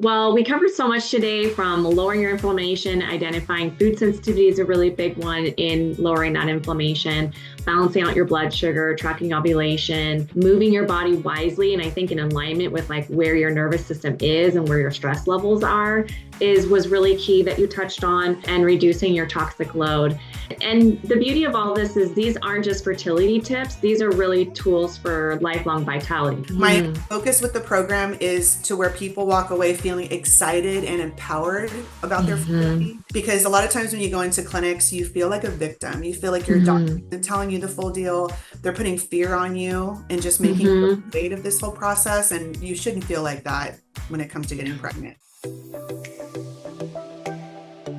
Well, we covered so much today, from lowering your inflammation, identifying food sensitivity is a really big one in lowering that inflammation, balancing out your blood sugar, tracking ovulation, moving your body wisely. And I think in alignment with like where your nervous system is and where your stress levels are was really key that you touched on, and reducing your toxic load. And the beauty of all this is these aren't just fertility tips. These are really tools for lifelong vitality. My focus with the program is to where people walk away feeling excited and empowered about their fertility. Because a lot of times when you go into clinics, you feel like a victim. You feel like your doctor isn't telling you the full deal. They're putting fear on you and just making you the weight of this whole process. And you shouldn't feel like that when it comes to getting pregnant.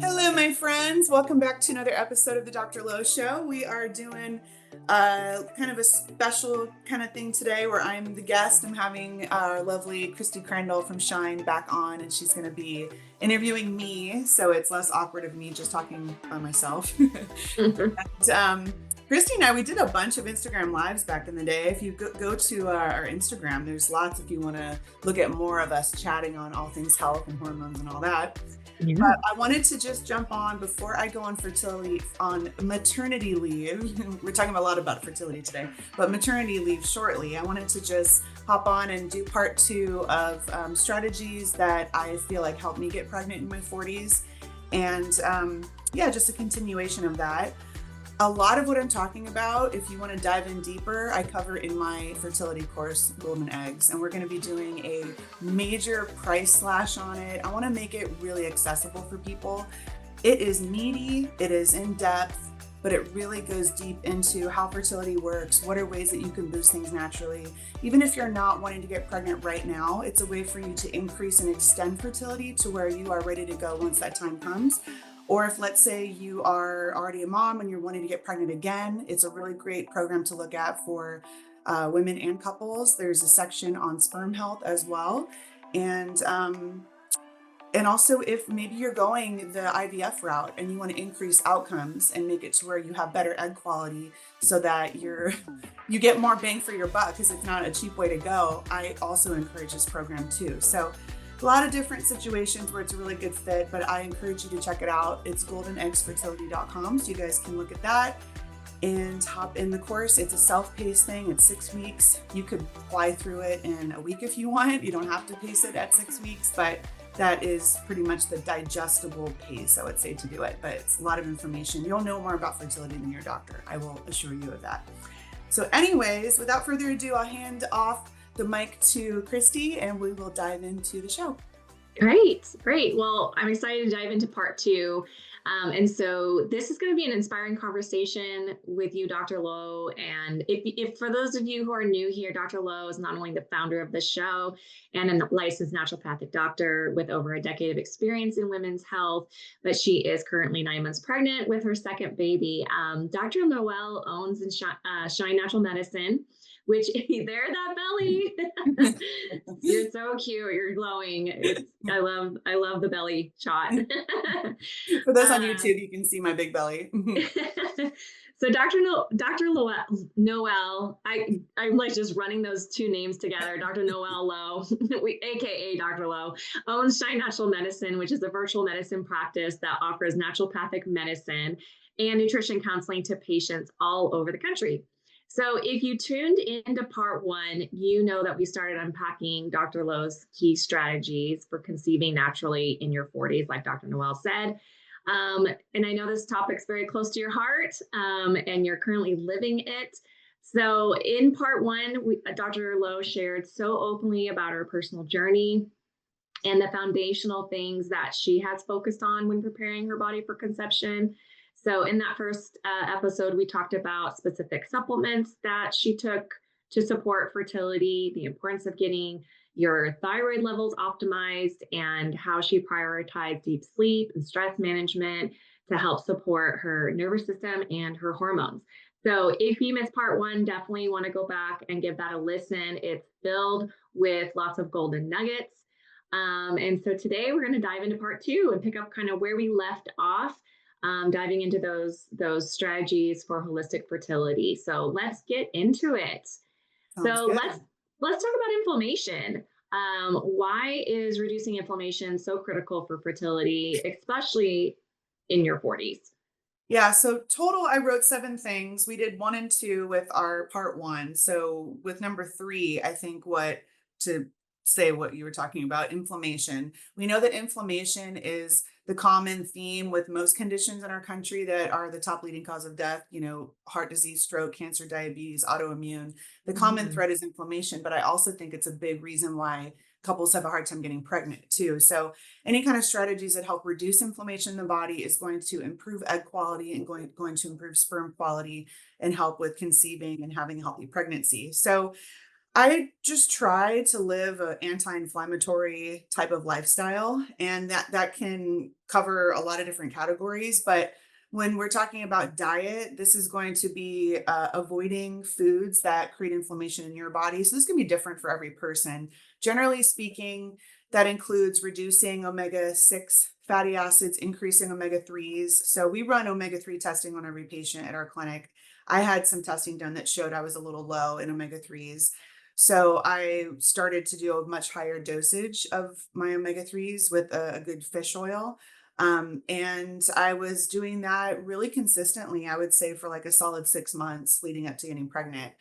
Hello, my friends. Welcome back to another episode of the Dr. Lowe Show. We are doing kind of a special kind of thing today where I'm the guest. I'm having our lovely Kristy Crandel from Shine back on, and she's going to be interviewing me. So it's less awkward of me just talking by myself. And, Kristy and I, we did a bunch of Instagram lives back in the day. If you go to our Instagram, there's lots if you want to look at more of us chatting on all things health and hormones and all that. Yeah. But I wanted to just jump on before I go on maternity leave. We're talking a lot about fertility today, but maternity leave shortly. I wanted to just hop on and do part 2 of strategies that I feel like helped me get pregnant in my 40s. And just a continuation of that. A lot of what I'm talking about, if you want to dive in deeper, I cover in my fertility course, Golden Eggs, and we're going to be doing a major price slash on it. I want to make it really accessible for people. It is meaty, it is in depth, but it really goes deep into how fertility works. What are ways that you can boost things naturally? Even if you're not wanting to get pregnant right now, it's a way for you to increase and extend fertility to where you are ready to go once that time comes. Or if, let's say, you are already a mom and you're wanting to get pregnant again, it's a really great program to look at for women and couples. There's a section on sperm health as well. And also, if maybe you're going the IVF route and you want to increase outcomes and make it to where you have better egg quality so that you get more bang for your buck, because it's not a cheap way to go, I also encourage this program too. So a lot of different situations where it's a really good fit, but I encourage you to check it out. It's goldeneggsfertility.com, so you guys can look at that and hop in the course. It's a self-paced thing. It's 6 weeks. You could fly through it in a week if you want. You don't have to pace it at 6 weeks, but that is pretty much the digestible pace, I would say, to do it. But it's a lot of information. You'll know more about fertility than your doctor. I will assure you of that. So anyways, without further ado, I'll hand off the mic to Kristy and we will dive into the show. Great. Well, I'm excited to dive into part 2. And so this is going to be an inspiring conversation with you, Dr. Lowe. And if for those of you who are new here, Dr. Lowe is not only the founder of the show and a licensed naturopathic doctor with over a decade of experience in women's health, but she is currently 9 months pregnant with her second baby. Dr. Noel owns Shine Natural Medicine, which there, that belly, you're so cute. You're glowing. I love the belly shot. For those on YouTube, you can see my big belly. So Dr. Noel, I'm like just running those two names together. Dr. Noel Lowe, AKA Dr. Lowe, owns Shine Natural Medicine, which is a virtual medicine practice that offers naturopathic medicine and nutrition counseling to patients all over the country. So if you tuned into part 1, you know that we started unpacking Dr. Lowe's key strategies for conceiving naturally in your 40s, like Dr. Noel said. And I know this topic's very close to your heart, and you're currently living it. So in part 1, Dr. Lowe shared so openly about her personal journey and the foundational things that she has focused on when preparing her body for conception. So in that first episode, we talked about specific supplements that she took to support fertility, the importance of getting your thyroid levels optimized, and how she prioritized deep sleep and stress management to help support her nervous system and her hormones. So if you missed part 1, definitely want to go back and give that a listen. It's filled with lots of golden nuggets. And so today we're going to dive into part 2 and pick up kind of where we left off. Diving into those strategies for holistic fertility. So let's get into it. Let's talk about inflammation. Why is reducing inflammation so critical for fertility, especially in your 40s? Yeah, so total, I wrote 7 things. We did 1 and 2 with our part one. So with number 3, I think what to say what you were talking about, inflammation. We know that inflammation is the common theme with most conditions in our country that are the top leading cause of death, heart disease, stroke, cancer, diabetes, autoimmune. The common Mhm. thread is inflammation, but I also think it's a big reason why couples have a hard time getting pregnant too. So any kind of strategies that help reduce inflammation in the body is going to improve egg quality and going to improve sperm quality and help with conceiving and having a healthy pregnancy. So I just try to live an anti-inflammatory type of lifestyle, and that can cover a lot of different categories. But when we're talking about diet, this is going to be avoiding foods that create inflammation in your body. So this can be different for every person. Generally speaking, that includes reducing omega-6 fatty acids, increasing omega-3s. So we run omega-3 testing on every patient at our clinic. I had some testing done that showed I was a little low in omega-3s. So I started to do a much higher dosage of my omega-3s with a good fish oil. And I was doing that really consistently, I would say for like a solid 6 months leading up to getting pregnant.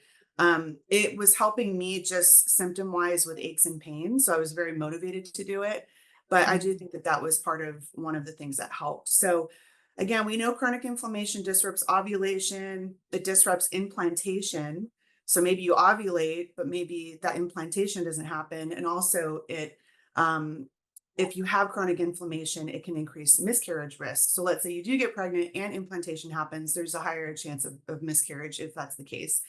It was helping me just symptom wise with aches and pains. So I was very motivated to do it. But I do Mhm. think that that was part of one of the things that helped. So again, we know chronic inflammation disrupts ovulation, it disrupts implantation. So maybe you ovulate, but maybe that implantation doesn't happen. And also um, if you have chronic inflammation, it can increase miscarriage risk. So let's say you do get pregnant and implantation happens, there's a higher chance of miscarriage if that's the case.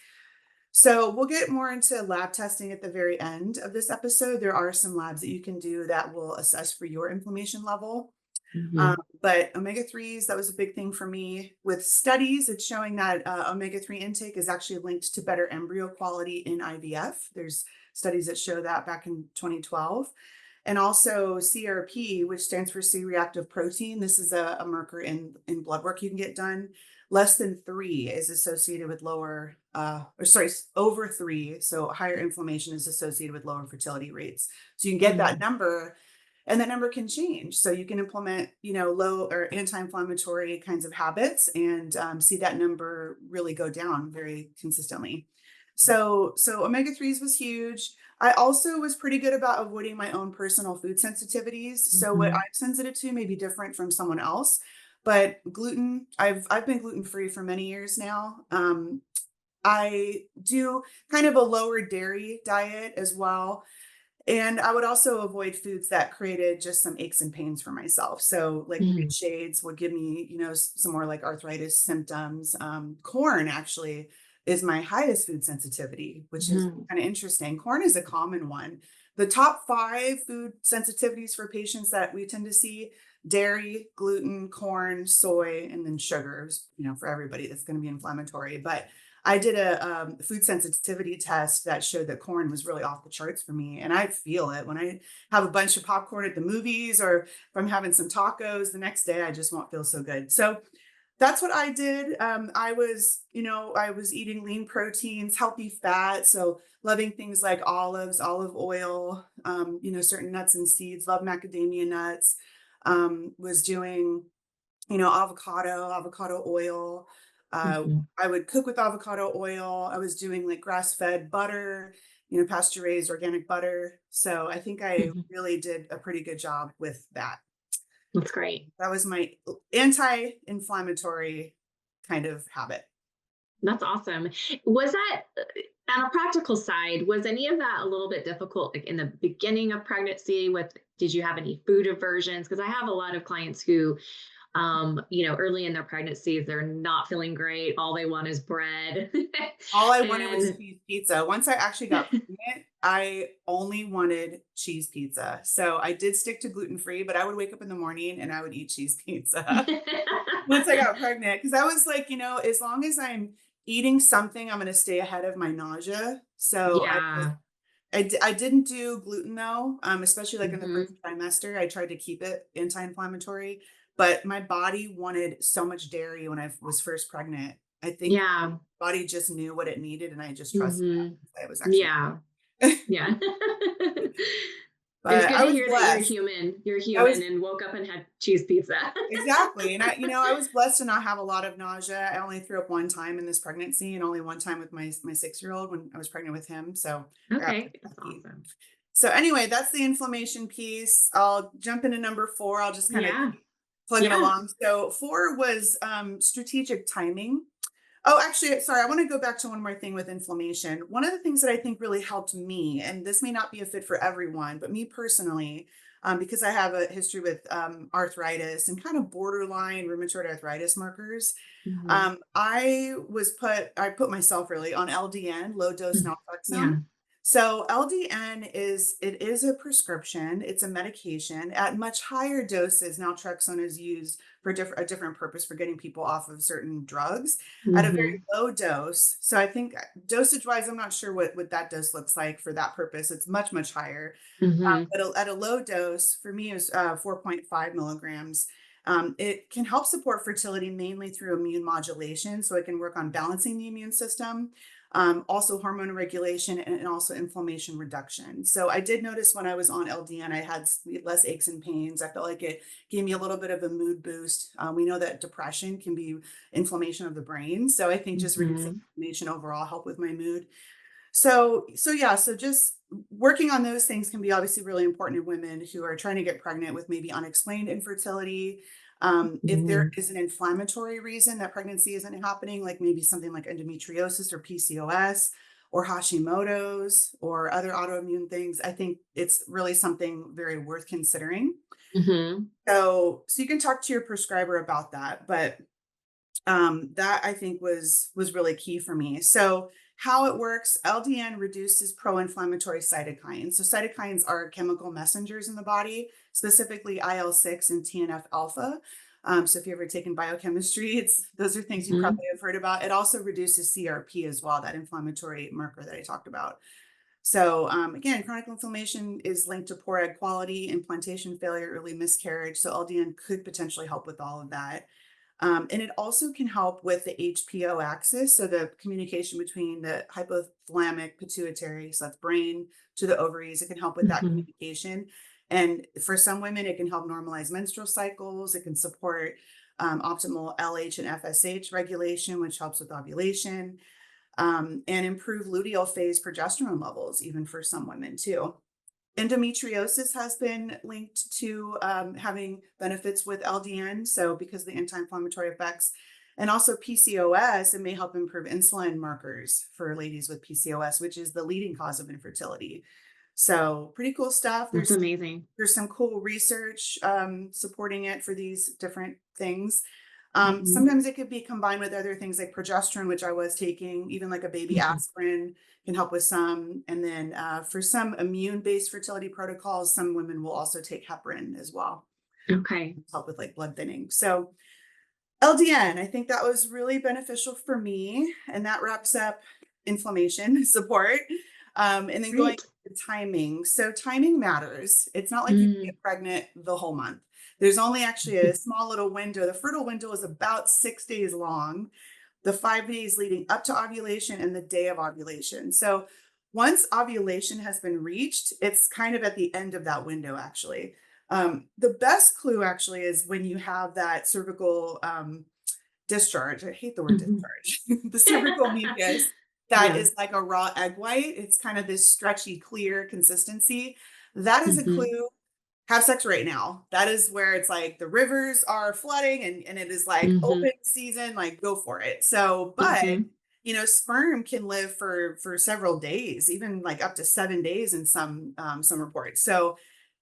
So we'll get more into lab testing at the very end of this episode. There are some labs that you can do that will assess for your inflammation level. Mhm. But omega-3s, that was a big thing for me. With studies, it's showing that omega-3 intake is actually linked to better embryo quality in IVF. There's studies that show that back in 2012. And also CRP, which stands for C-reactive protein. This is a marker in blood work you can get done. Less than 3 is associated with over 3. So higher inflammation is associated with lower fertility rates. So you can get that Mhm. number and that number can change. So you can implement, low or anti-inflammatory kinds of habits and see that number really go down very consistently. So omega-3s was huge. I also was pretty good about avoiding my own personal food sensitivities. So what I'm Mhm. sensitive to may be different from someone else, but gluten, I've been gluten-free for many years now. I do kind of a lower dairy diet as well. And I would also avoid foods that created just some aches and pains for myself. So, like Mhm. nightshades would give me, some more like arthritis symptoms. Corn actually is my highest food sensitivity, which is Mhm. kind of interesting. Corn is a common one. The top 5 food sensitivities for patients that we tend to see: dairy, gluten, corn, soy, and then sugars, for everybody that's going to be inflammatory. But I did a food sensitivity test that showed that corn was really off the charts for me. And I feel it when I have a bunch of popcorn at the movies or if I'm having some tacos the next day, I just won't feel so good. So that's what I did. I was eating lean proteins, healthy fat. So loving things like olives, olive oil, certain nuts and seeds, love macadamia nuts, was doing avocado oil. Mhm. I would cook with avocado oil. I was doing like grass-fed butter, pasture-raised organic butter. So I think I Mhm. really did a pretty good job with that. That's great. That was my anti-inflammatory kind of habit. That's awesome. Was that on a practical side, was any of that a little bit difficult like in the beginning of pregnancy with did you have any food aversions? Because I have a lot of clients who early in their pregnancies, they're not feeling great. All they want is bread. All I wanted was And cheese pizza. Once I actually got pregnant, I only wanted cheese pizza. So I did stick to gluten free, but I would wake up in the morning and I would eat cheese pizza. Once I got pregnant, because I was like, as long as I'm eating something, I'm going to stay ahead of my nausea. So yeah. I didn't do gluten though, especially like in the first Hmm. trimester. I tried to keep it anti-inflammatory, but my body wanted so much dairy when I was first pregnant. I think Yeah. body just knew what it needed, and I just trusted Hmm. that it was actually. Yeah. Yeah. It's But good I to was hear that you're blessed. human. You're I was human and woke up and had cheese pizza. exactly. And I was blessed to not have a lot of nausea. I only threw up one time in this pregnancy and only one time with my 6-year-old when I was pregnant with him. So I got Okay, pretty that's lucky. awesome. So anyway, that's the inflammation piece. I'll jump into number 4. I'll just kind of Yeah. keep plugging Yeah. along. So 4 was strategic timing. Oh, actually, sorry, I want to go back to one more thing with inflammation. One of the things that I think really helped me, and this may not be a fit for everyone, but me personally, because I have a history with arthritis and kind of borderline rheumatoid arthritis markers, Mhm. I put myself really on LDN, low dose Mm. naltrexone. Yeah. So LDN it is a prescription, it's a medication. At much higher doses, naltrexone is used for a different purpose for getting people off of certain drugs at a very Mhm. low dose. So I think dosage wise, I'm not sure what that dose looks like for that purpose. It's much, much higher. Mhm. But at a low dose, for me, is 4.5 milligrams. It can help support fertility mainly through immune modulation. So it can work on balancing the immune system, also hormone regulation, and also inflammation reduction. So I did notice when I was on LDN, I had less aches and pains. I felt like it gave me a little bit of a mood boost. We know that depression can be inflammation of the brain. So I think just reducing Mhm. inflammation overall helped with my mood. So yeah, so just working on those things can be obviously really important in women who are trying to get pregnant with maybe unexplained infertility. If there Mhm. is an inflammatory reason that pregnancy isn't happening, like maybe something like endometriosis or PCOS or Hashimoto's or other autoimmune things, I think it's really something very worth considering. Mhm. So you can talk to your prescriber about that, but that I think was really key for me. So how it works, LDN reduces pro-inflammatory cytokines. So cytokines are chemical messengers in the body, specifically IL-6 and TNF alpha. So if you've ever taken biochemistry, those are things you Mhm. probably have heard about. It also reduces CRP as well, that inflammatory marker that I talked about. So again, chronic inflammation is linked to poor egg quality, implantation failure, early miscarriage. So LDN could potentially help with all of that. And it also can help with the HPO axis, so the communication between the hypothalamic pituitary, so that's brain, to the ovaries. It can help with that Mhm. communication. And for some women, it can help normalize menstrual cycles. It can support optimal LH and FSH regulation, which helps with ovulation, and improve luteal phase progesterone levels, even for some women too. Endometriosis has been linked to having benefits with LDN, so because of the anti-inflammatory effects, and also PCOS, it may help improve insulin markers for ladies with PCOS, which is the leading cause of infertility. So pretty cool stuff. That's amazing. There's some cool research supporting it for these different things. Mhm. Sometimes it could be combined with other things like progesterone, which I was taking, even like a baby Mhm. aspirin can help with some. And then for some immune based fertility protocols, some women will also take heparin as well Okay. to help with like blood thinning. So LDN, I think that was really beneficial for me. And that wraps up inflammation support. And then going Great. to timing. So timing matters. It's not like you can Mm. get pregnant the whole month. There's only actually a small little window. The fertile window is about 6 days long, the 5 days leading up to ovulation and the day of ovulation. So once ovulation has been reached, it's kind of at the end of that window, actually. The best clue actually is when you have that cervical discharge. I hate the word Mhm. discharge. The cervical mucus that Yeah. is like a raw egg white. It's kind of this stretchy, clear consistency. That is a Mhm. clue. Have sex right now. That is where it's like the rivers are flooding and it is like Mhm. open season, like go for it. So, but Mhm. sperm can live for several days, even like up to 7 days in some reports. So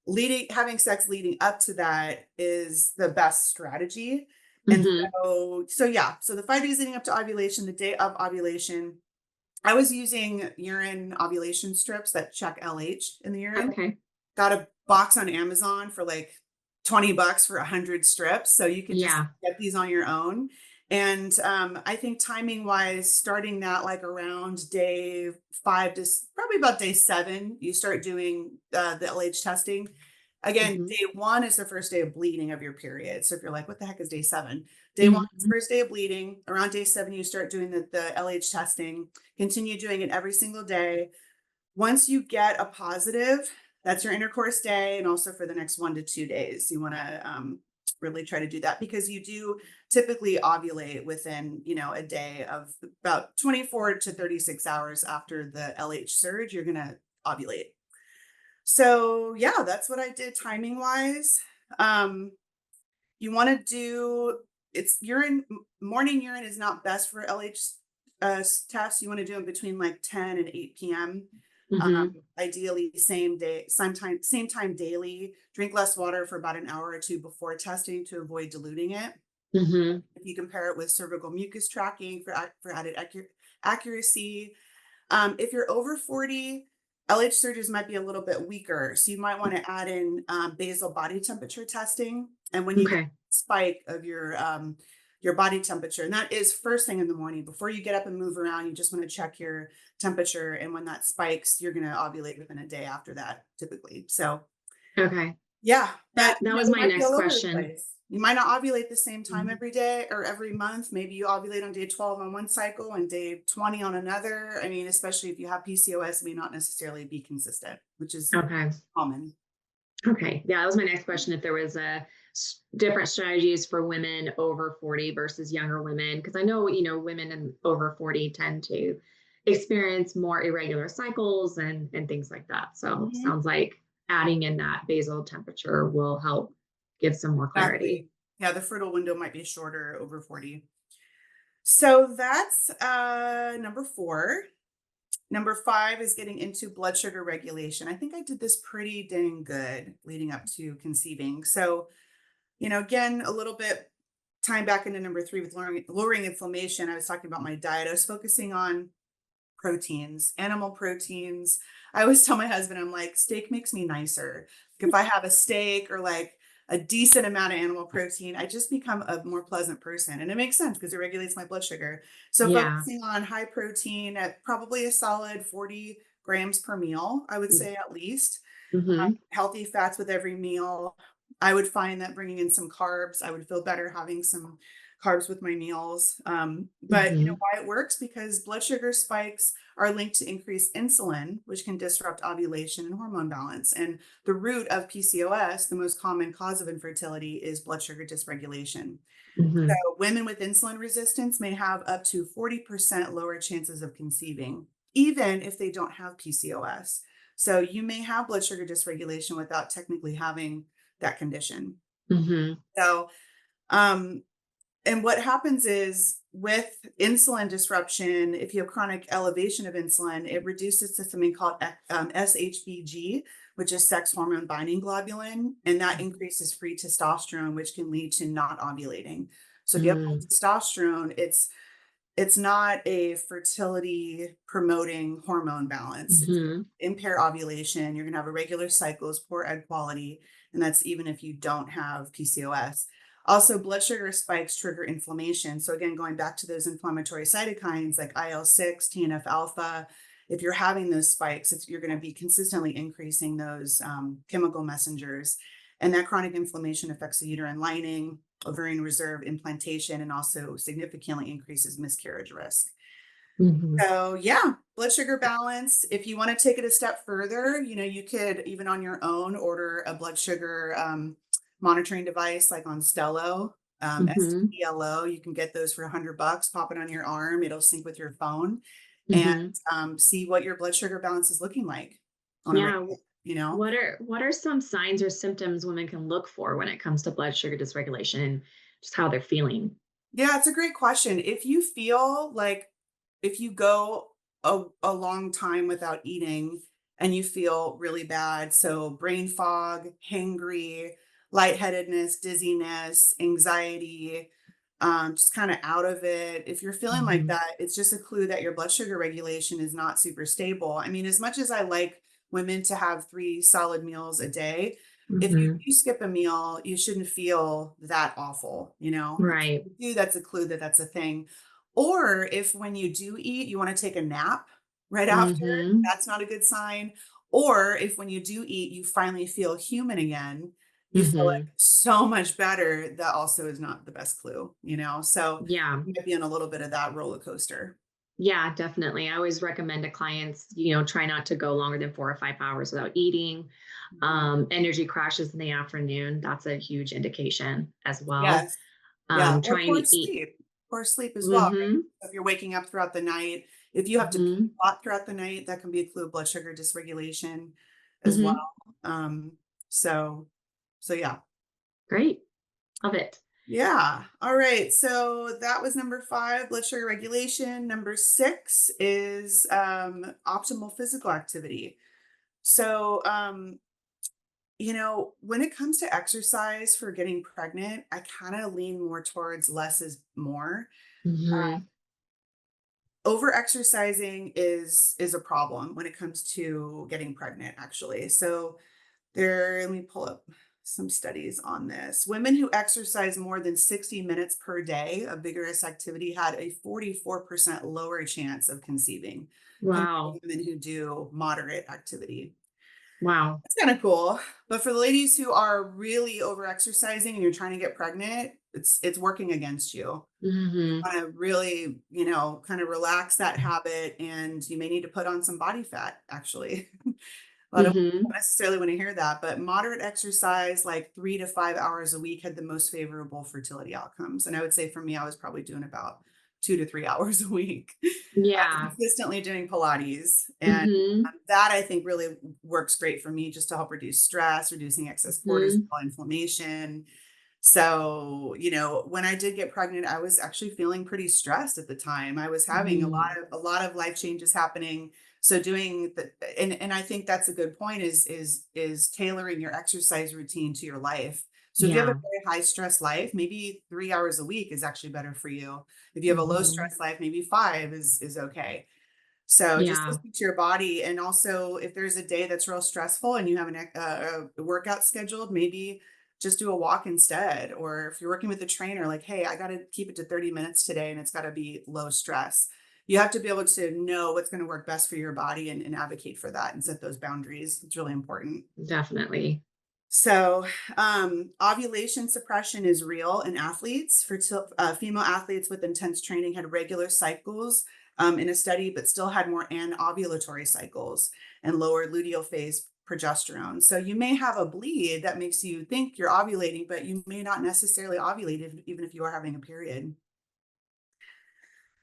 leading having sex leading up to that is the best strategy. And Mhm. so yeah, so the 5 days leading up to ovulation, the day of ovulation, I was using urine ovulation strips that check LH in the urine. Okay. Got a box on Amazon for like $20 for 100 strips. So you can just Yeah. get these on your own. And I think timing wise, starting that like around day 5 to probably about day 7, you start doing the LH testing. Again, Mhm. day 1 is the first day of bleeding of your period. So if you're like, what the heck is day 7? Day 1 is Mhm. first day of bleeding. Around day 7, you start doing the LH testing. Continue doing it every single day. Once you get a positive, That's your intercourse day. And also for the next 1 to 2 days, you want to really try to do that because you do typically ovulate within, a day of about 24 to 36 hours after the LH surge, you're going to ovulate. So yeah, that's what I did timing wise. Um, you want to do it's urine morning urine is not best for LH tests. You want to do them between like 10 and 8 p.m. Mm-hmm. Ideally same day, same time daily. Drink less water for about an hour or two before testing to avoid diluting it. Mm-hmm. If you compare it with cervical mucus tracking for added accuracy. If you're over 40, LH surges might be a little bit weaker. So you might want to add in basal body temperature testing. And when you get Okay. a spike of your body temperature, and that is first thing in the morning, before you get up and move around, you just want to check your temperature. And when that spikes, you're going to ovulate within a day after that, typically. So Okay. yeah, but That was it my might be next all over the question. place. You might not ovulate the same time Mhm. every day or every month. Maybe you ovulate on day 12 on one cycle and day 20 on another. I mean, especially if you have PCOS, it may not necessarily be consistent, which is Okay. common. Okay. Yeah, that was my next question. If there was different strategies for women over 40 versus younger women, because I know, women over 40 tend to experience more irregular cycles and things like that. So Mhm. sounds like adding in that basal temperature will help give some more clarity. Exactly. Yeah, the fertile window might be shorter over 40. So that's number 4. Number 5 is getting into blood sugar regulation. I think I did this pretty dang good leading up to conceiving. So again, a little bit time back into number 3 with lowering inflammation. I was talking about my diet. I was focusing on proteins, animal proteins. I always tell my husband, I'm like, steak makes me nicer. Like if I have a steak or like a decent amount of animal protein, I just become a more pleasant person. And it makes sense because it regulates my blood sugar. So Yeah. focusing on high protein at probably a solid 40 grams per meal, I would say at least Mm-hmm. healthy fats with every meal. I would find that bringing in some carbs, I would feel better having some carbs with my meals. But you know Mm-hmm. why it works? Because blood sugar spikes are linked to increased insulin, which can disrupt ovulation and hormone balance. And the root of PCOS, the most common cause of infertility, is blood sugar dysregulation. Mm-hmm. So women with insulin resistance may have up to 40% lower chances of conceiving, even if they don't have PCOS. So you may have blood sugar dysregulation without technically having that condition. Mm-hmm. So, um, and what happens is with insulin disruption, if you have chronic elevation of insulin, it reduces to something called SHBG, which is sex hormone binding globulin, and that increases free testosterone, which can lead to not ovulating. So if you have high Mm-hmm. testosterone, it's not a fertility promoting hormone balance. It's Mm-hmm. impair ovulation. You're going to have irregular cycles, poor egg quality, and that's even if you don't have PCOS. Also, blood sugar spikes trigger inflammation. So again, going back to those inflammatory cytokines like IL-6, TNF alpha, if you're having those spikes, you're going to be consistently increasing those chemical messengers. And that chronic inflammation affects the uterine lining, ovarian reserve, implantation, and also significantly increases miscarriage risk. Mm-hmm. So yeah, blood sugar balance. If you want to take it a step further, you could even on your own order a blood sugar monitoring device like on Stelo, Mm-hmm. STELO. You can get those for $100. Pop it on your arm. It'll sync with your phone and Mm-hmm. see what your blood sugar balance is looking like on a Yeah. regular, you know. What are some signs or symptoms women can look for when it comes to blood sugar dysregulation and just how they're feeling? Yeah, it's a great question. If you feel like if you go a long time without eating and you feel really bad, so brain fog, hangry, lightheadedness, dizziness, anxiety, just kind of out of it. If you're feeling like Mhm. that, it's just a clue that your blood sugar regulation is not super stable. I mean, as much as I like women to have 3 solid meals a day, if you Mhm. do skip a meal, you shouldn't feel that awful, If Right. you do, that's a clue that that's a thing. Or if when you do eat, you want to take a nap right after, Mhm. that's not a good sign. Or if when you do eat, you finally feel human again, you feel like Mhm. so much better, that also is not the best clue. So Yeah. you might be on a little bit of that roller coaster. Yeah, definitely. I always recommend to clients, try not to go longer than 4 or 5 hours without eating. Mhm. Energy crashes in the afternoon. That's a huge indication as well. Yes. Yeah, or Trying poor to eat. sleep. Poor sleep as well, right? Mm-hmm. If you're waking up throughout the night, if you have to pee Mm-hmm. a lot throughout the night, that can be a clue of blood sugar dysregulation as well. Mm-hmm. Um, so so yeah. Great. Love it. Yeah. All right. So that was number 5, blood sugar regulation. Number 6 is optimal physical activity. So when it comes to exercise for getting pregnant, I kind of lean more towards less is more. Mm-hmm. Over exercising is a problem when it comes to getting pregnant, actually. So let me pull up some studies on this. Women who exercise more than 60 minutes per day of vigorous activity had a 44% lower chance of conceiving compared to Wow. women who do moderate activity. Wow. It's kind of cool. But for the ladies who are really over exercising and you're trying to get pregnant, it's working against you. You Mm-hmm. want to really, kind of relax that habit, and you may need to put on some body fat, actually. A lot of women Mm-hmm. don't necessarily want to hear that, but moderate exercise, like 3 to 5 hours a week, had the most favorable fertility outcomes. And I would say for me, I was probably doing about 2 to 3 hours a week. I was Yeah. consistently doing Pilates, and Mm-hmm. that I think really works great for me just to help reduce stress, reducing excess cortisol, Mm-hmm. inflammation. So, when I did get pregnant, I was actually feeling pretty stressed at the time. I was having a lot of life changes happening. So doing the and I think that's a good point is tailoring your exercise routine to your life. So if you have a Yeah. very high stress life, maybe 3 hours a week is actually better for you. If you have a low Mm-hmm. stress life, maybe 5 is okay. So just Yeah. listen to your body. And also, if there's a day that's real stressful and you have a workout scheduled, maybe just do a walk instead. Or if you're working with a trainer, like, hey, I got to keep it to 30 minutes today and it's got to be low stress. You have to be able to know what's going to work best for your body and advocate for that and set those boundaries. It's really important. Definitely. So, ovulation suppression is real in athletes. Female athletes with intense training had regular cycles in a study, but still had more anovulatory cycles and lower luteal phase progesterone. So, you may have a bleed that makes you think you're ovulating, but you may not necessarily ovulate even if you are having a period.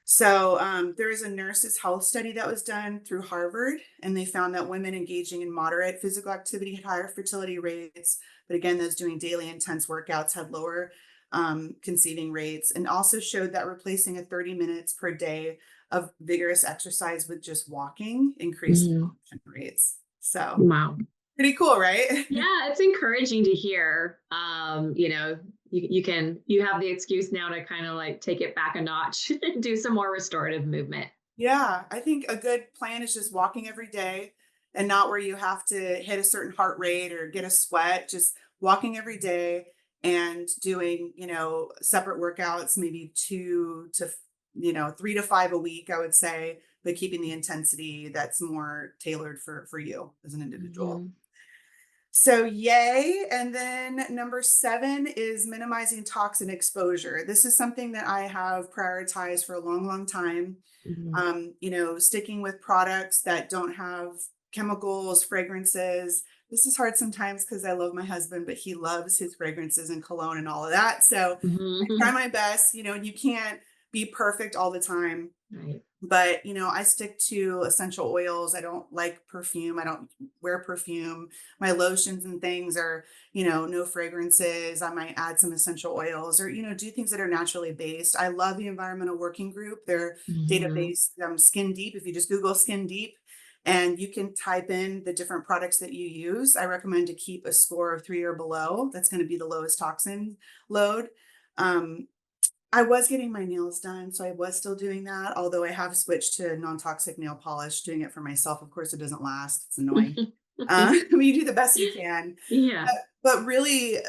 So, there is a nurses' health study that was done through Harvard, and they found that women engaging in moderate physical activity had higher fertility rates. But again, those doing daily intense workouts had lower conceiving rates, and also showed that replacing a 30 minutes per day of vigorous exercise with just walking increased Mm-hmm. abortion rates. So, Wow. pretty cool, right? Yeah, it's encouraging to hear. You have the excuse now to kind of like take it back a notch and do some more restorative movement. Yeah, I think a good plan is just walking every day and not where you have to hit a certain heart rate or get a sweat, just walking every day and doing, separate workouts, maybe 3 to 5 a week, I would say, but keeping the intensity that's more tailored for you as an individual. Hmm. So, yay. And then number 7 is minimizing toxin exposure. This is something that I have prioritized for a long, long time. Hmm. Sticking with products that don't have chemicals, fragrances. This is hard sometimes because I love my husband, but he loves his fragrances and cologne and all of that. So I try Hmm. my best. You can't be perfect all the time, Right. but I stick to essential oils. I don't like perfume. I don't wear perfume. My lotions and things are, no fragrances. I might add some essential oils or, do things that are naturally based. I love the Environmental Working Group, their Hmm. database, Skin Deep. If you just Google Skin Deep and you can type in the different products that you use, I recommend to keep a score of 3 or below. That's going to be the lowest toxin load. Um, I was getting my nails done, so I was still doing that, although I have switched to non-toxic nail polish, doing it for myself. Of course, it doesn't last. It's annoying. I mean, you do the best you can. Yeah. But really,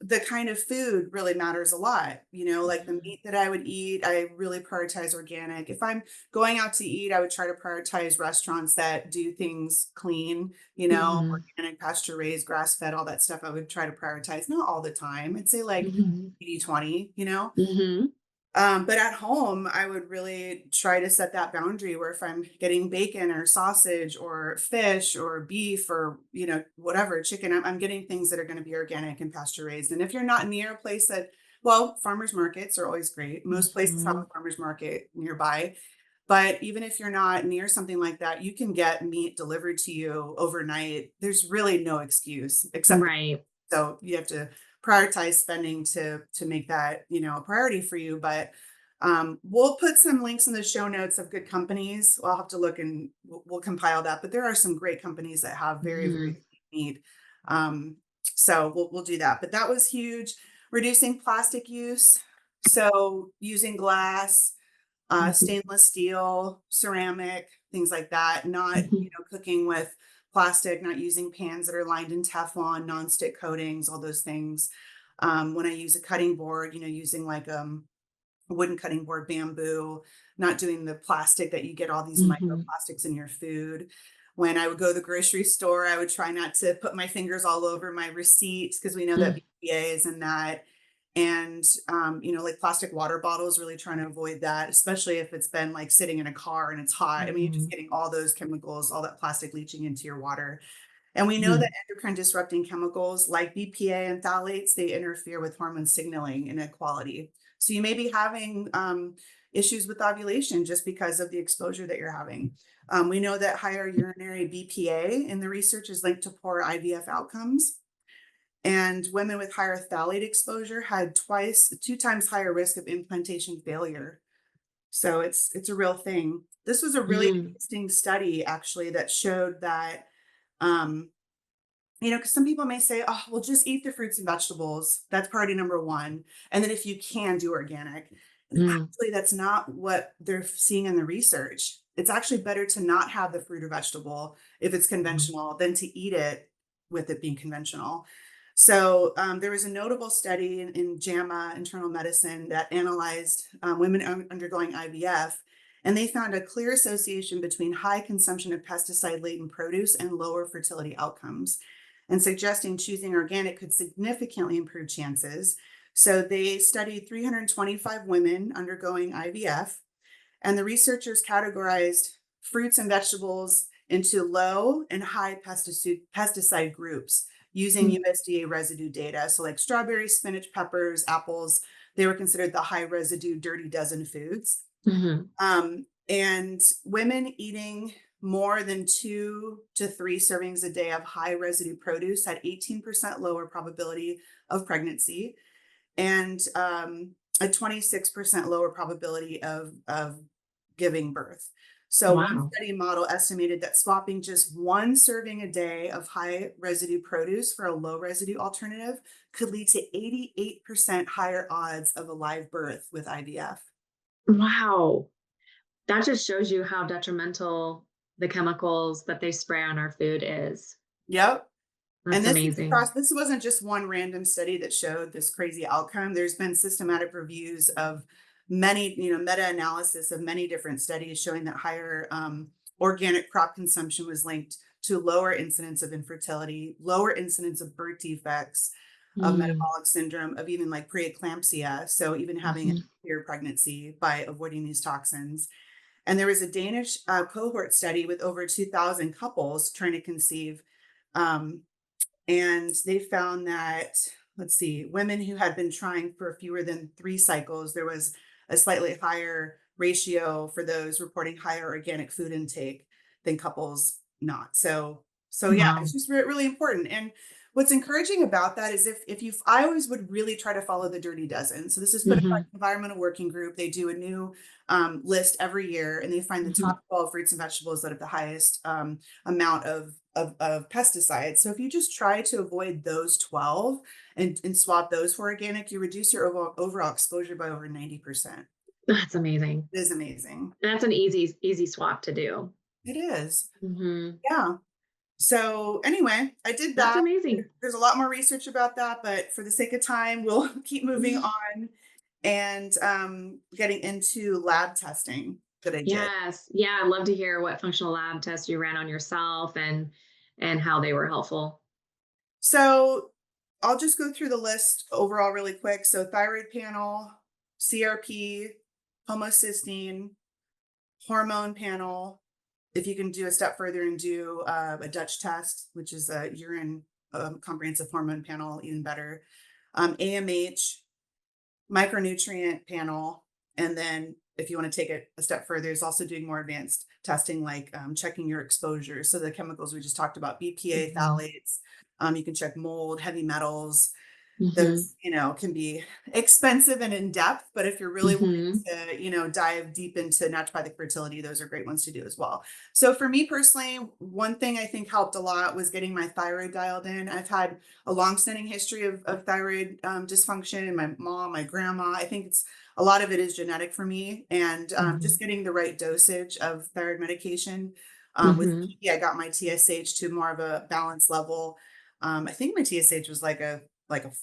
the kind of food really matters a lot. Like the Hmm. meat that I would eat, I really prioritize organic. If I'm going out to eat, I would try to prioritize restaurants that do things clean, Hmm. organic, pasture raised, grass fed, all that stuff. I would try to prioritize, not all the time. I'd say like Hmm. 80/20. Hmm. But at home, I would really try to set that boundary where if I'm getting bacon or sausage or fish or beef or, whatever, chicken, I'm getting things that are going to be organic and pasture raised. And if you're not near a place that, well, farmers markets are always great. Most places have Mhm. a farmers market nearby. But even if you're not near something like that, you can get meat delivered to you overnight. There's really no excuse except Right. so you have to prioritize spending to make that, a priority for you. But we'll put some links in the show notes of good companies. I'll have to look and we'll compile that. But there are some great companies that have very, very Mhm. cheap meat. So we'll do that. But that was huge. Reducing plastic use. So using glass, Mhm. stainless steel, ceramic, things like that. Not, Mhm. cooking with plastic, not using pans that are lined in Teflon, nonstick coatings, all those things. When I use a cutting board, using like a wooden cutting board, bamboo, not doing the plastic that you get all these Mhm. microplastics in your food. When I would go to the grocery store, I would try not to put my fingers all over my receipts because we know that Mhm. BPA is in that. And, like plastic water bottles, really trying to avoid that, especially if it's been like sitting in a car and it's hot. I mean, you're just Mhm. getting all those chemicals, all that plastic leaching into your water. And we know that Mhm. endocrine disrupting chemicals like BPA and phthalates, they interfere with hormone signaling inequality. So you may be having issues with ovulation just because of the exposure that you're having. We know that higher urinary BPA in the research is linked to poor IVF outcomes. And women with higher phthalate exposure had two times higher risk of implantation failure. So it's a real thing. This was a really Mhm. interesting study actually that showed that um, because some people may say, oh, well, just eat the fruits and vegetables. That's priority number one. And then if you can, do organic. And Mhm. actually, that's not what they're seeing in the research. It's actually better to not have the fruit or vegetable if it's conventional than to eat it with it being conventional. So there was a notable study in JAMA Internal Medicine that analyzed women undergoing IVF, and they found a clear association between high consumption of pesticide-laden produce and lower fertility outcomes and suggesting choosing organic could significantly improve chances. So they studied 325 women undergoing IVF, and the researchers categorized fruits and vegetables into low and high pesticide groups using Mhm. USDA residue data. So, like strawberries, spinach, peppers, apples, they were considered the high residue dirty dozen foods. Mhm. And women eating more than 2 to 3 servings a day of high residue produce had 18% lower probability of pregnancy and a 26% lower probability of giving birth. So, one Wow. study model estimated that swapping just one serving a day of high residue produce for a low residue alternative could lead to 88% higher odds of a live birth with IVF. Wow. That just shows you how detrimental the chemicals that they spray on our food is. Yep. And That's this is amazing. across this wasn't just one random study that showed this crazy outcome. There's been systematic reviews of many, meta-analysis of many different studies showing that higher organic crop consumption was linked to lower incidence of infertility, lower incidence of birth defects, of Mm. metabolic syndrome, of even like preeclampsia. So even having a Mhm. healthier pregnancy by avoiding these toxins. And there was a Danish cohort study with over 2,000 couples trying to conceive. Um, and they found that, let's see, women who had been trying for fewer than 3 cycles, there was a slightly higher ratio for those reporting higher organic food intake than couples not. So yeah, it's Wow. just really important. And what's encouraging about that is I always would really try to follow the dirty dozen. So this is put out by Mhm. the environmental working group. They do a new list every year, and they find the Mhm. top 12 fruits and vegetables that have the highest amount of pesticides. So if you just try to avoid those 12 and swap those for organic, you reduce your overall exposure by over 90%. That's amazing. It is amazing. That's an easy swap to do. It is. Mhm. Yeah. So anyway, I did That's that. amazing. There's a lot more research about that, but for the sake of time, we'll keep moving on and getting into lab testing that I did. Yes. Yeah, I'd love to hear what functional lab tests you ran on yourself and how they were helpful. So I'll just go through the list overall really quick. So thyroid panel, CRP, homocysteine, hormone panel. If you can do a step further and do a Dutch test, which is a urine comprehensive hormone panel, even better. AMH, micronutrient panel, and then if you want to take it a step further, is also doing more advanced testing, like checking your exposure. So the chemicals we just talked about, BPA, Mhm. phthalates. You can check mold, heavy metals. Mhm. Those, can be expensive and in depth, but if you're really wanting Mhm. to, dive deep into naturopathic fertility, those are great ones to do as well. So for me personally, one thing I think helped a lot was getting my thyroid dialed in. I've had a long-standing history of thyroid dysfunction, and my mom, my grandma. I think a lot of it is genetic for me, and just Mhm. getting the right dosage of thyroid medication. With Mhm. me, I got my TSH to more of a balanced level. I think my TSH was like a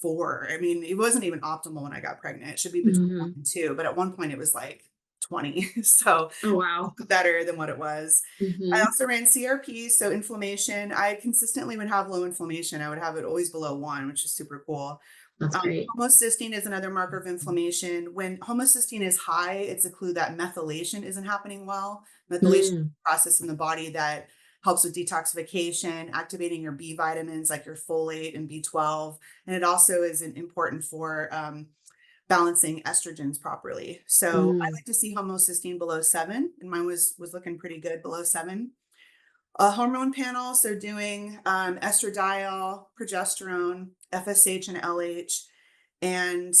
4. I mean, it wasn't even optimal when I got pregnant. It should be between 1 Mhm. and 2, but at one point it was like 20. So Oh, wow. better than what it was. I Mhm. also ran CRP, so inflammation. I consistently would have low inflammation. I would have it always below 1, which is super cool. That's great. Homocysteine is another marker of inflammation. When homocysteine is high, it's a clue that methylation isn't happening well. Methylation is Mm. a process in the body that helps with detoxification, activating your B vitamins like your folate and B12. And it also is important for balancing estrogens properly. So I Mm. like to see homocysteine below 7, and mine was looking pretty good below 7. A hormone panel, so doing estradiol, progesterone, FSH, and LH, and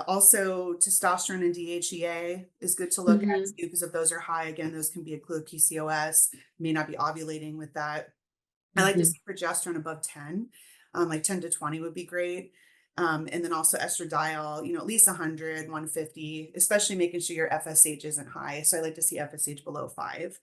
also testosterone and DHEA is good to look at Mhm. too, because if those are high, again, those can be a clue of PCOS. May not be ovulating with that. I like to Mhm. see progesterone above 10, like 10 to 20 would be great. And then also estradiol, at least 100, 150, especially making sure your FSH isn't high. So I like to see FSH below 5.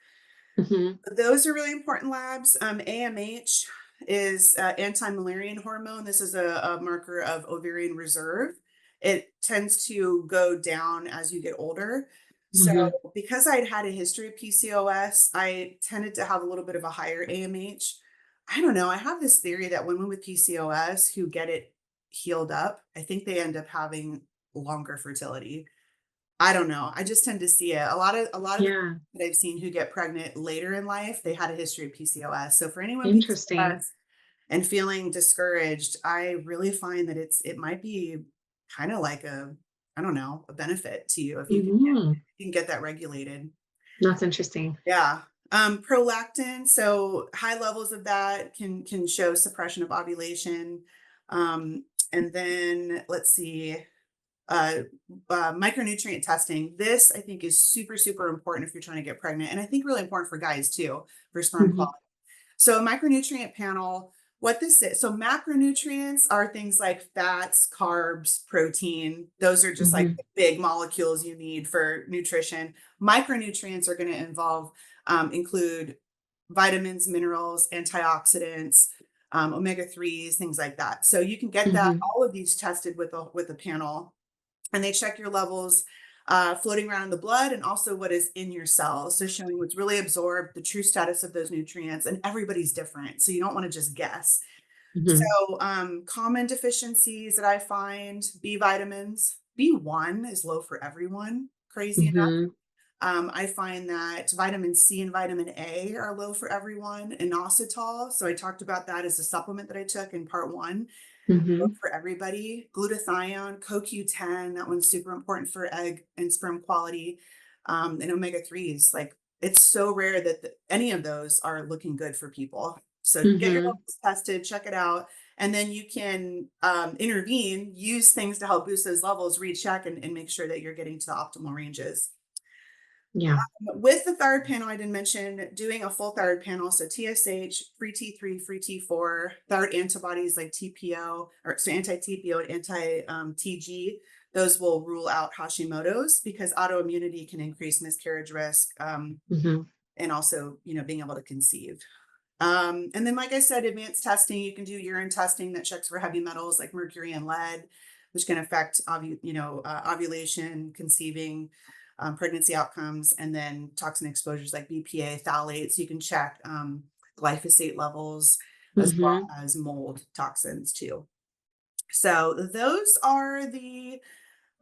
Mhm. Those are really important labs. AMH is anti-Müllerian hormone. This is a marker of ovarian reserve. It tends to go down as you get older. So Mhm. because I'd had a history of PCOS, I tended to have a little bit of a higher AMH. I don't know. I have this theory that women with PCOS who get it healed up, I think they end up having longer fertility. I don't know. I just tend to see it. A lot of the Yeah. that I've seen who get pregnant later in life, they had a history of PCOS. So for anyone Interesting. PCOS and feeling discouraged, I really find that it might be kind of like I don't know, a benefit to you if Mhm. you can get that regulated. That's interesting. Yeah. Prolactin, so high levels of that can show suppression of ovulation. And then let's see, uh, micronutrient testing. This I think is super, super important if you're trying to get pregnant. And I think really important for guys too, for sperm Mhm. quality. So a micronutrient panel, what this is, so macronutrients are things like fats, carbs, protein. Those are just like Mhm. the big molecules you need for nutrition. Micronutrients are going to include vitamins, minerals, antioxidants, omega 3s, things like that. So you can get that Mhm. all of these tested with a panel, and they check your levels floating around in the blood and also what is in your cells. So showing what's really absorbed, the true status of those nutrients, and everybody's different. So you don't want to just guess. Mhm. So common deficiencies that I find: B vitamins. B1 is low for everyone, crazy enough. Mhm. I find that vitamin C and vitamin A are low for everyone. Inositol, so I talked about that as a supplement that I took in part 1, Mhm. for everybody. Glutathione, CoQ10, that one's super important for egg and sperm quality. And omega 3s, like it's so rare that any of those are looking good for people. So get your Mhm. levels tested, check it out, and then you can intervene, use things to help boost those levels, recheck, and make sure that you're getting to the optimal ranges. Yeah. With the thyroid panel, I didn't mention doing a full thyroid panel. So TSH, free T3, free T4, thyroid antibodies like TPO, or so anti-TPO and anti-TG. Those will rule out Hashimoto's, because autoimmunity can increase miscarriage risk, Mhm. and also, being able to conceive. And then, like I said, advanced testing, you can do urine testing that checks for heavy metals like mercury and lead, which can affect, ovulation, conceiving, pregnancy outcomes, and then toxin exposures like BPA, phthalates. You can check glyphosate levels as well Mhm. as mold toxins too. So those are the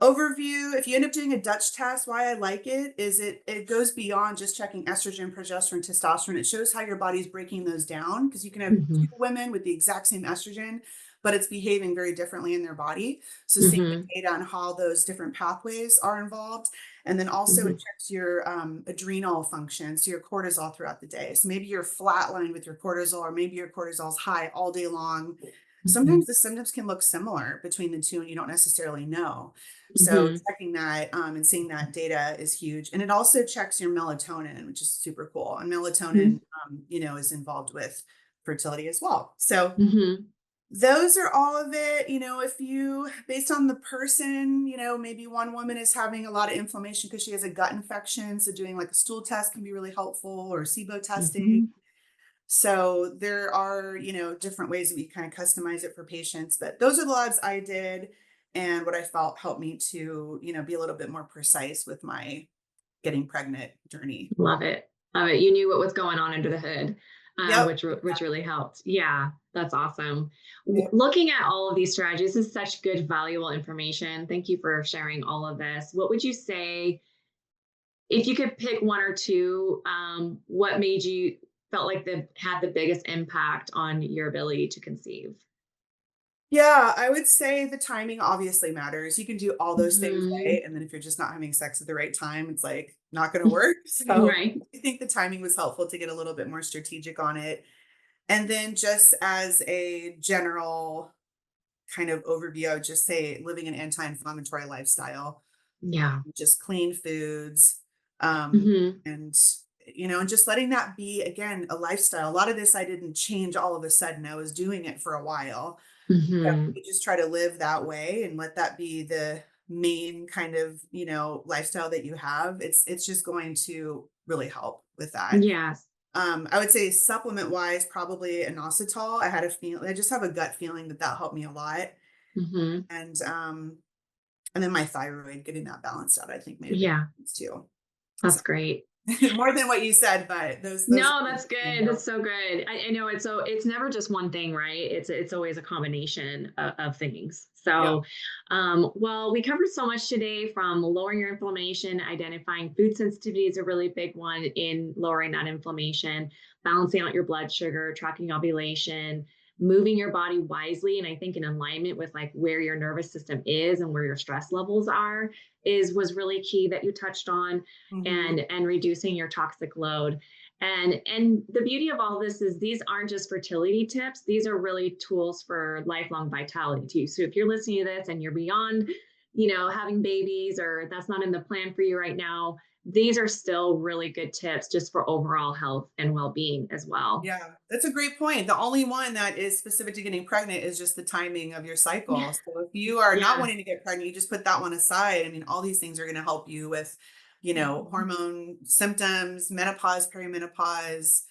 Overview, if you end up doing a Dutch test, why I like it is it goes beyond just checking estrogen, progesterone, testosterone. It shows how your body's breaking those down because you can have two Mhm. women with the exact same estrogen, but it's behaving very differently in their body. So seeing the Mhm. data on how those different pathways are involved. And then also it Mhm. checks your adrenal function, so your cortisol throughout the day. So maybe you're flatlined with your cortisol, or maybe your cortisol's high all day long. Mhm. Sometimes the symptoms can look similar between the two and you don't necessarily know. So Mhm. checking that, and seeing that data is huge. And it also checks your melatonin, which is super cool. And melatonin, Mhm. is involved with fertility as well. So Mhm. those are all of it. If you, based on the person, maybe one woman is having a lot of inflammation because she has a gut infection. So doing like a stool test can be really helpful, or SIBO testing. Mhm. So there are, different ways that we kind of customize it for patients, but those are the labs I did and what I felt helped me to, be a little bit more precise with my getting pregnant journey. Love it. Love it. You knew what was going on under the hood, Yep. which really helped. Yeah, that's awesome. Yep. Looking at all of these strategies is such good, valuable information. Thank you for sharing all of this. What would you say if you could pick one or two? What made you felt like the had the biggest impact on your ability to conceive? Yeah, I would say the timing obviously matters. You can do all those things Hmm. right. And then if you're just not having sex at the right time, it's like not going to work. So Right. I think the timing was helpful to get a little bit more strategic on it. And then just as a general kind of overview, I would just say living an anti-inflammatory lifestyle, Yeah. just clean foods, um, Hmm. and and just letting that be again a lifestyle. A lot of this I didn't change all of a sudden. I was doing it for a while. So Hmm. you just try to live that way and let that be the main kind of lifestyle that you have. It's just going to really help with that. Yes. I would say supplement wise, probably inositol. I had a feeling, I just have a gut feeling that that helped me a lot. Hmm. And then my thyroid, getting that balanced out, I think made a big Yeah. difference too. So That's great. more than what you said, but those No, are that's stand good. out. That's so good. I know it's never just one thing, right? It's always a combination of things. Yeah. So, well, we covered so much today from lowering your inflammation, identifying food sensitivity is a really big one in lowering that inflammation, balancing out your blood sugar, tracking ovulation, moving your body wisely, and I think in alignment with like where your nervous system is and where your stress levels are is was really key that you touched on, Hmm. and reducing your toxic load. And the beauty of all this is these aren't just fertility tips, these are really tools for lifelong vitality too. So if you're listening to this and you're beyond, having babies, or that's not in the plan for you right now, these are still really good tips just for overall health and well-being as well. Yeah, that's a great point. The only one that is specific to getting pregnant is just the timing of your cycle. So if you are not Yeah. wanting to get pregnant, you just put that one aside. I mean, all these things are going to help you with, hormone symptoms, menopause, perimenopause,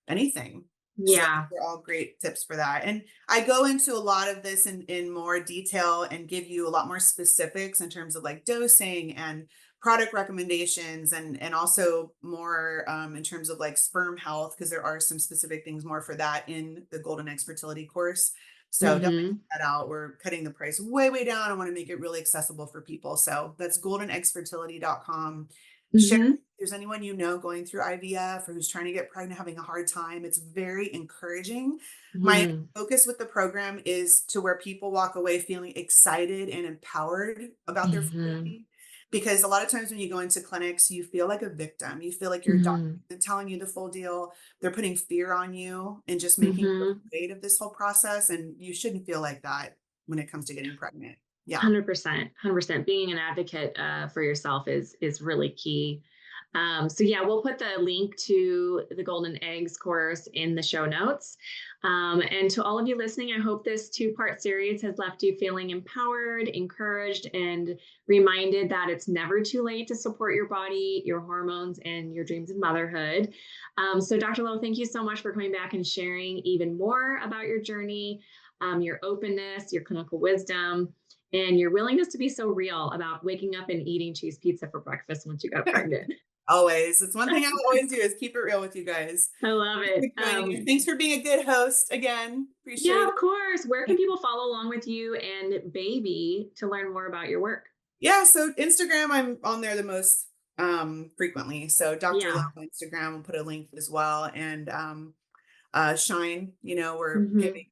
anything. So Yeah. they're all great tips for that. And I go into a lot of this in more detail and give you a lot more specifics in terms of like dosing and product recommendations and also more in terms of like sperm health, because there are some specific things more for that in the Golden Eggs Fertility course. So definitely Hmm. check that out. We're cutting the price way, way down. I want to make it really accessible for people. So that's goldeneggsfertility.com. Share Hmm. if there's anyone going through IVF or who's trying to get pregnant, having a hard time. It's very encouraging. My Hmm. focus with the program is to where people walk away feeling excited and empowered about their Hmm. fertility. Because a lot of times when you go into clinics, you feel like a victim. You feel like your doctor Hmm. isn't telling you the full deal. They're putting fear on you and just making you Hmm. afraid of this whole process. And you shouldn't feel like that when it comes to getting pregnant. Yeah. 100%, 100%. Being an advocate for yourself is really key. So yeah, we'll put the link to the Golden Eggs course in the show notes. And to all of you listening, I hope this two-part series has left you feeling empowered, encouraged, and reminded that it's never too late to support your body, your hormones, and your dreams of motherhood. So Dr. Lowe, thank you so much for coming back and sharing even more about your journey, your openness, your clinical wisdom, and your willingness to be so real about waking up and eating cheese pizza for breakfast once you got pregnant. Always. It's one thing I always do is keep it real with you guys. I love Thanks it. for joining us. Thanks for being a good host again. Yeah, Appreciate of course. Where can people follow along with you and baby to learn more about your work? Yeah, so Instagram, I'm on there the most frequently. So Dr. Love Yeah. on Instagram, will put a link as well. And Shine, we're Hmm. giving,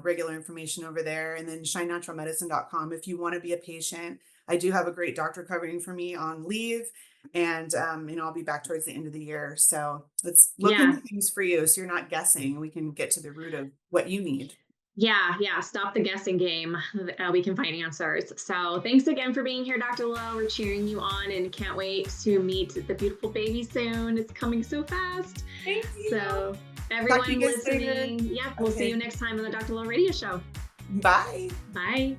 regular information over there. And then shinenaturalmedicine.com. If you want to be a patient, I do have a great doctor covering for me on leave. And I'll be back towards the end of the year. So let's look Yeah. into things for you so you're not guessing. We can get to the root of what you need. Yeah, yeah. Stop the guessing game. We can find answers. So thanks again for being here, Dr. Lowe. We're cheering you on and can't wait to meet the beautiful baby soon. It's coming so fast. Thank you. So Talk to you everyone guys later. listening, yeah, we'll see Okay. you next time on the Dr. Lowe Radio Show. Bye. Bye.